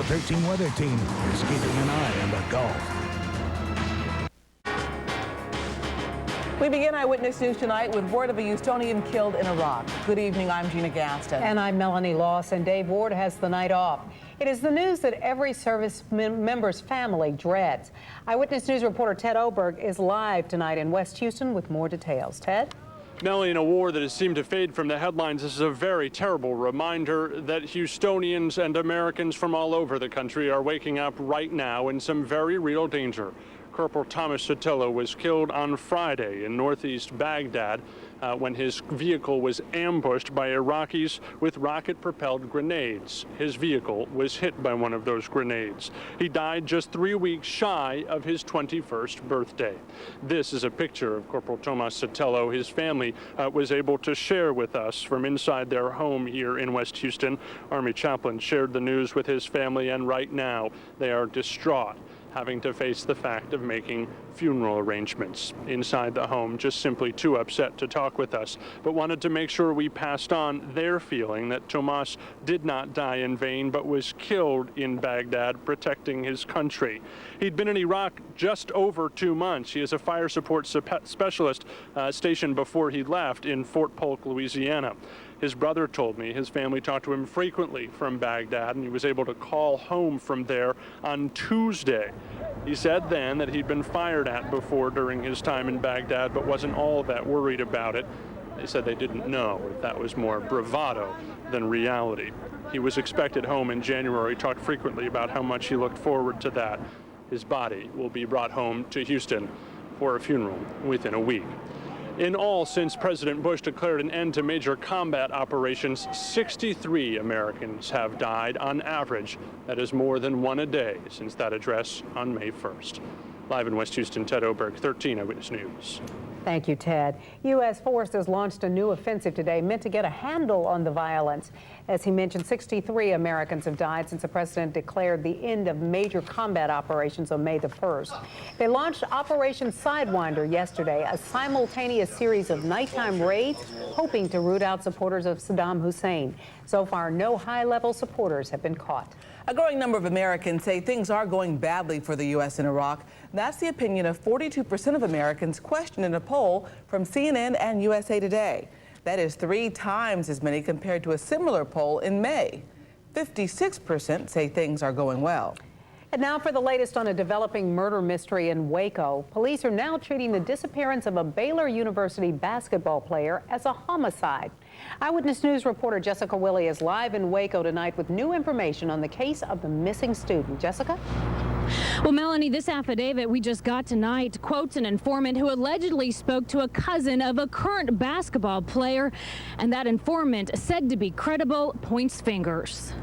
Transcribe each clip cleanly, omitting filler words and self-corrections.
13 weather team is keeping an eye on the Gulf. We begin Eyewitness News tonight with word of a Houstonian killed in Iraq. Good evening, I'm Gina Gaston. And I'm Melanie Lawson. Dave Ward has the night off. It is the news that every service member's family dreads. Eyewitness News reporter Ted Oberg is live tonight in West Houston with more details. Ted? Melanie, in a war that has seemed to fade from the headlines, this is a very terrible reminder that Houstonians and Americans from all over the country are waking up right now in some very real danger. Corporal Thomas Sotelo was killed on Friday in northeast Baghdad when his vehicle was ambushed by Iraqis with rocket-propelled grenades. His vehicle was hit by one of those grenades. He died just 3 weeks shy of his 21st birthday. This is a picture of Corporal Thomas Sotelo. His family was able to share with us from inside their home here in West Houston. Army chaplain shared the news with his family, and right now they are distraught, having to face the fact of making funeral arrangements inside the home, just simply too upset to talk with us, but wanted to make sure we passed on their feeling that Tomas did not die in vain, but was killed in Baghdad protecting his country. He'd been in Iraq just over 2 months. He is a fire support specialist stationed before he left in Fort Polk, Louisiana. His brother told me his family talked to him frequently from Baghdad, and he was able to call home from there on Tuesday. He said then that he'd been fired at before during his time in Baghdad, but wasn't all that worried about it. They said they didn't know if that was more bravado than reality. He was expected home in January, talked frequently about how much he looked forward to that. His body will be brought home to Houston for a funeral within a week. In all, since President Bush declared an end to major combat operations, 63 Americans have died on average. That is more than one a day since that address on May 1st. Live in West Houston, Ted Oberg, 13 Eyewitness News. Thank you, Ted. U.S. forces launched a new offensive today meant to get a handle on the violence. As he mentioned, 63 Americans have died since the president declared the end of major combat operations on May the 1st. They launched Operation Sidewinder yesterday, a simultaneous series of nighttime raids, hoping to root out supporters of Saddam Hussein. So far, no high-level supporters have been caught. A growing number of Americans say things are going badly for the U.S. in Iraq. That's the opinion of 42% of Americans questioned in a poll from CNN and USA Today. That is 3 times as many compared to a similar poll in May. 56% say things are going well. And now for the latest on a developing murder mystery in Waco. Police are now treating the disappearance of a Baylor University basketball player as a homicide. Eyewitness News reporter Jessica Willey is live in Waco tonight with new information on the case of the missing student. Jessica? Well, Melanie, this affidavit we just got tonight quotes an informant who allegedly spoke to a cousin of a current basketball player, and that informant, said to be credible, points fingers.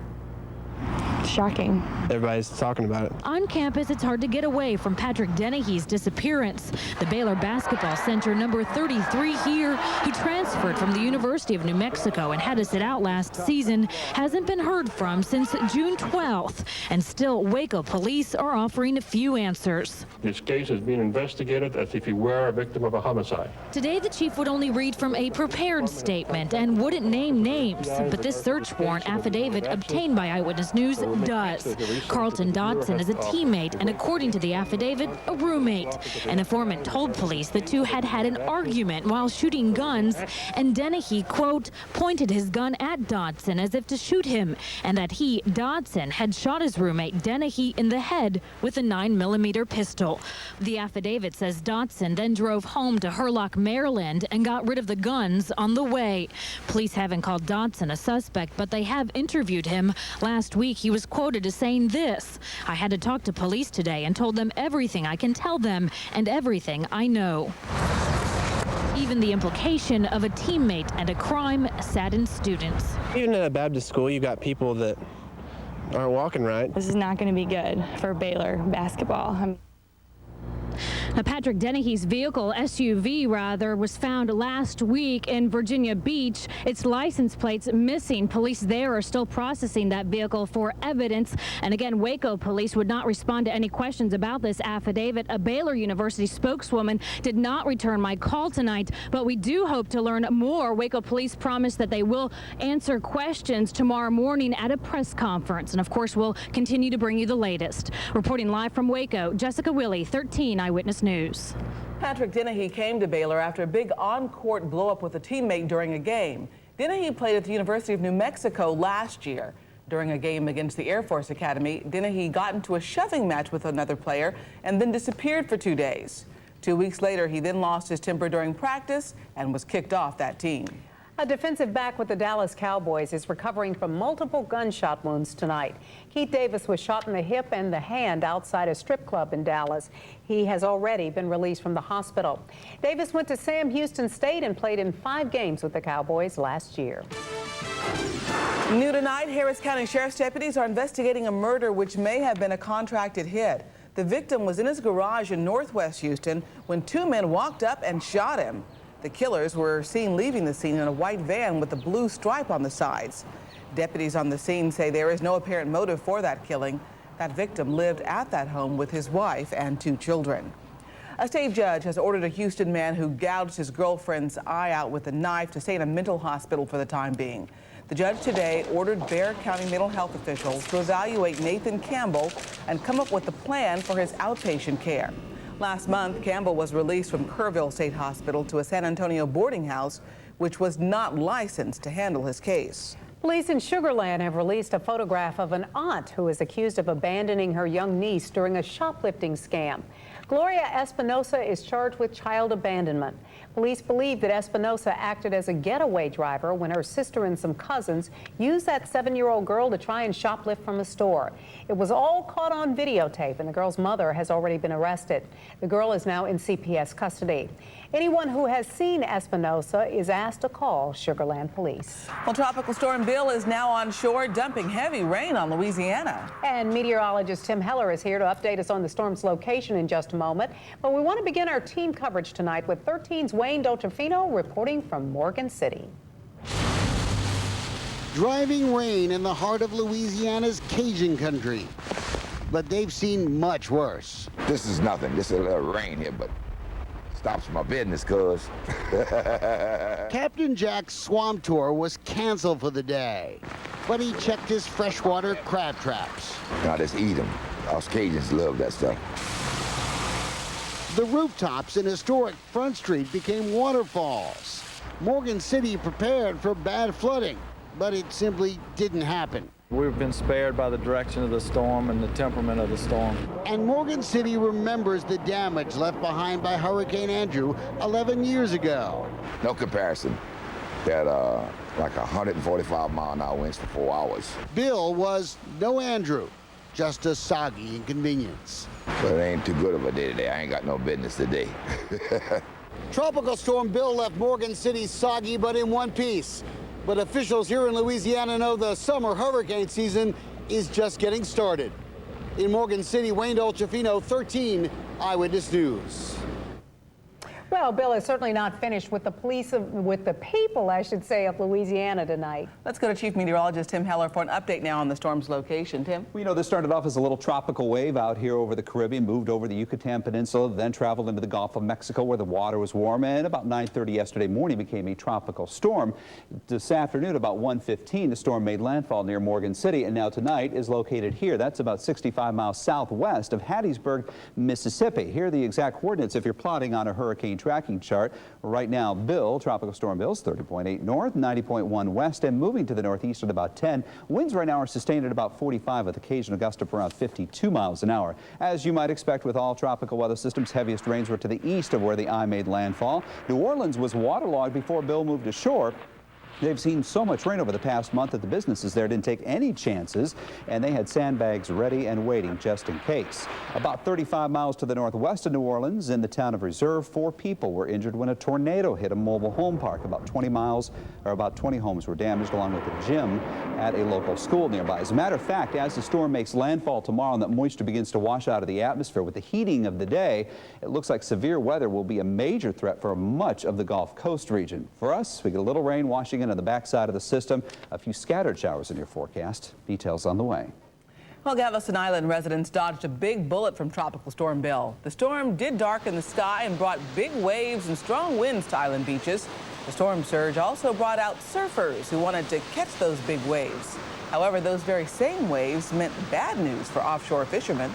Shocking. Everybody's talking about it. On campus, it's hard to get away from Patrick Dennehy's disappearance. The Baylor basketball center number 33 here, who transferred from the University of New Mexico and had to sit out last season, hasn't been heard from since June 12th. And still, Waco police are offering a few answers. This case is being investigated as if he were a victim of a homicide. Today, the chief would only read from a prepared statement and wouldn't name names. But this search warrant affidavit obtained by Eyewitness News does. Carlton Dodson is a teammate and, according to the affidavit, a roommate. An informant told police the two had had an argument while shooting guns, and Dennehy, quote, pointed his gun at Dodson as if to shoot him, and that he, Dodson, had shot his roommate Dennehy in the head with a 9mm pistol. The affidavit says Dodson then drove home to Hurlock, Maryland, and got rid of the guns on the way. Police haven't called Dodson a suspect, but they have interviewed him. Last week, he was quoted as saying this: "I had to talk to police today and told them everything I can tell them and everything I know." Even the implication of a teammate and a crime saddens students. Even at a Baptist school, you've got people that aren't walking right. This is not going to be good for Baylor basketball. Patrick Dennehy's vehicle, SUV rather, was found last week in Virginia Beach. Its license plates missing. Police there are still processing that vehicle for evidence. And again, Waco police would not respond to any questions about this affidavit. A Baylor University spokeswoman did not return my call tonight, but we do hope to learn more. Waco police promised that they will answer questions tomorrow morning at a press conference. And of course, we'll continue to bring you the latest. Reporting live from Waco, Jessica Willey, 13 Eyewitness News. Patrick Dennehy came to Baylor after a big on-court blow-up with a teammate during a game. Dennehy played at the University of New Mexico last year. During a game against the Air Force Academy, Dennehy got into a shoving match with another player and then disappeared for 2 days. 2 weeks later, he then lost his temper during practice and was kicked off that team. A defensive back with the Dallas Cowboys is recovering from multiple gunshot wounds tonight. Keith Davis was shot in the hip and the hand outside a strip club in Dallas. He has already been released from the hospital. Davis went to Sam Houston State and played in 5 games with the Cowboys last year. New tonight, Harris County Sheriff's deputies are investigating a murder which may have been a contracted hit. The victim was in his garage in northwest Houston when 2 men walked up and shot him. The killers were seen leaving the scene in a white van with a blue stripe on the sides. Deputies on the scene say there is no apparent motive for that killing. That victim lived at that home with his wife and 2 children. A state judge has ordered a Houston man who gouged his girlfriend's eye out with a knife to stay in a mental hospital for the time being. The judge today ordered Bexar County mental health officials to evaluate Nathan Campbell and come up with a plan for his outpatient care. Last month, Campbell was released from Kerrville State Hospital to a San Antonio boarding house, which was not licensed to handle his case. Police in Sugar Land have released a photograph of an aunt who is accused of abandoning her young niece during a shoplifting scam. Gloria Espinosa is charged with child abandonment. Police believe that Espinosa acted as a getaway driver when her sister and some cousins used that 7-year-old girl to try and shoplift from a store. It was all caught on videotape, and the girl's mother has already been arrested. The girl is now in CPS custody. Anyone who has seen Espinosa is asked to call Sugar Land police. Well, Tropical Storm Bill is now on shore, dumping heavy rain on Louisiana. And meteorologist Tim Heller is here to update us on the storm's location in just a moment. But we want to begin our team coverage tonight with 13's Wayne Dolcefino reporting from Morgan City. Driving rain in the heart of Louisiana's Cajun country. But they've seen much worse. This is nothing. This is a little rain here, but stops my business, cuz. Captain Jack's swamp tour was canceled for the day, but he checked his freshwater crab traps. I just eat them. Us Cajuns love that stuff. The rooftops in historic Front Street became waterfalls. Morgan City prepared for bad flooding, but it simply didn't happen. We've been spared by the direction of the storm and the temperament of the storm. And Morgan City remembers the damage left behind by Hurricane Andrew 11 years ago. No comparison. Had like 145-mile-an-hour winds for 4 hours. Bill was no Andrew, just a soggy inconvenience. But it ain't too good of a day today. I ain't got no business today. Tropical Storm Bill left Morgan City soggy but in one piece. But officials here in Louisiana know the summer hurricane season is just getting started. In Morgan City, Wayne Dolcefino, 13 Eyewitness News. Well, Bill is certainly not finished with the people, I should say, of Louisiana tonight. Let's go to Chief Meteorologist Tim Heller for an update now on the storm's location. Tim? Well, you know, this started off as a little tropical wave out here over the Caribbean, moved over the Yucatan Peninsula, then traveled into the Gulf of Mexico where the water was warm, and about 9:30 yesterday morning became a tropical storm. This afternoon, about 1:15, the storm made landfall near Morgan City, and now tonight is located here. That's about 65 miles southwest of Hattiesburg, Mississippi. Here are the exact coordinates if you're plotting on a hurricane tracking chart. Right now, Tropical Storm Bill is 30.8 north, 90.1 west, and moving to the northeast at about 10. Winds right now are sustained at about 45 with occasional gust of around 52 miles an hour. As you might expect with all tropical weather systems, heaviest rains were to the east of where the eye made landfall. New Orleans was waterlogged before Bill moved ashore. They've seen so much rain over the past month that the businesses there didn't take any chances, and they had sandbags ready and waiting just in case. About 35 miles to the northwest of New Orleans, in the town of Reserve, 4 people were injured when a tornado hit a mobile home park. About 20 homes were damaged, along with a gym at a local school nearby. As a matter of fact, as the storm makes landfall tomorrow and that moisture begins to wash out of the atmosphere with the heating of the day, it looks like severe weather will be a major threat for much of the Gulf Coast region. For us, we get a little rain washing in on the backside of the system. A few scattered showers in your forecast. Details on the way. Well, Galveston Island residents dodged a big bullet from Tropical Storm Bill. The storm did darken the sky and brought big waves and strong winds to island beaches. The storm surge also brought out surfers who wanted to catch those big waves. However, those very same waves meant bad news for offshore fishermen.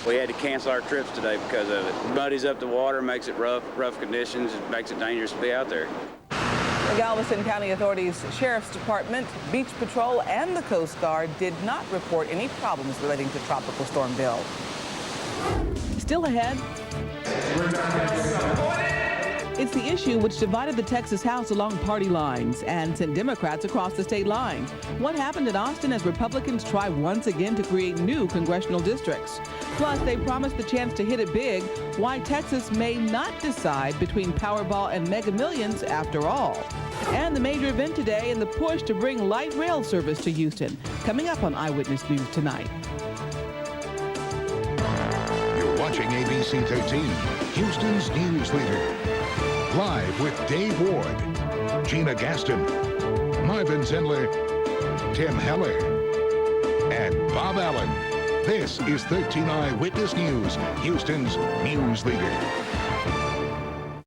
We had to cancel our trips today because of it. Muddies up the water, makes it rough conditions, it makes it dangerous to be out there. The Galveston County Authority's Sheriff's Department, Beach Patrol, and the Coast Guard did not report any problems relating to Tropical Storm Bill. Still ahead, it's the issue which divided the Texas House along party lines and sent Democrats across the state line. What happened in Austin as Republicans try once again to create new congressional districts? Plus, they promised the chance to hit it big, why Texas may not decide between Powerball and Mega Millions after all. And the major event today in the push to bring light rail service to Houston. Coming up on Eyewitness News tonight. You're watching ABC 13, Houston's news leader. Live with Dave Ward, Gina Gaston, Marvin Zindler, Tim Heller, and Bob Allen. This is 13 Eyewitness News, Houston's news leader.